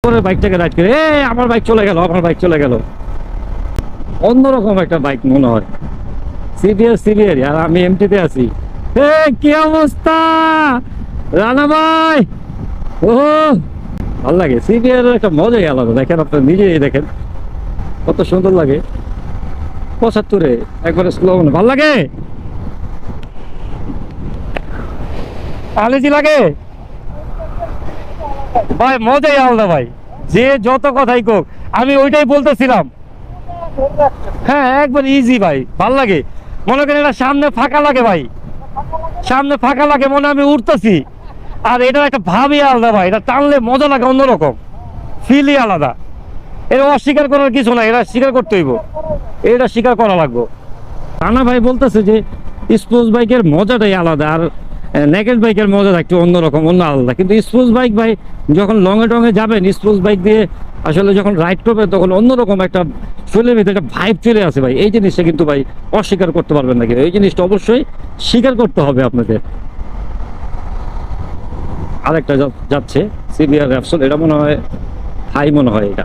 করে বাইকটাকে রাইড করে, আমার বাইক চলে গেল, আমার বাইক চলে গেল, অন্যরকম একটা বাইক মনে হয়। সিভিয়ার আর আমি এমটিতে আছি। কি অবস্থা রানা ভাই? ও ভাল লাগে, সিভিয়ার একটা মজাই আলাদা। দেখেন আপনি নিজেই দেখেন কত সুন্দর লাগে। 75-এ একবারে স্লো, ভাল লাগে, আলেজি লাগে ভাই, মজাই আলাদা ভাই। যে যত কথাই কোক, আমি ওইটাই বলতেছিলাম। হ্যাঁ একবার ইজি ভাই, ভাল লাগে। মনে করেন এটা সামনে ফাঁকা লাগে ভাই, সামনে ফাঁকা লাগে মনে আমি উঠতেছি। আর এটার একটা ভাবই আলাদা ভাই, এটা টানলে মজা লাগে, অন্যরকম ফিলই আলাদা। এটা অস্বীকার করার কিছু না, এটা স্বীকার করতে হইব, এটা স্বীকার করা লাগবে। রানা ভাই বলতেছে যে স্পোর্টস বাইকের মজাটাই আলাদা, আর নেকেড বাইকের মজাটা একটু অন্যরকম, অন্য আলাদা। কিন্তু স্পোর্টস বাইক ভাই যখন লংয়ে টঙে যাবেন, স্পোর্টস বাইক দিয়ে আসলে যখন রাইড করবেন, তখন অন্যরকম একটা শরীরের ভিতরে একটা ভাইব চলে আসে ভাই। এই জিনিসটা কিন্তু ভাই অস্বীকার করতে পারবেন নাকি? এই জিনিসটা অবশ্যই স্বীকার করতে হবে আপনাদের। আরেকটা যাচ্ছে সিবিআর র্যাপসল, এটা মনে হয় হাই, মনে হয় এটা।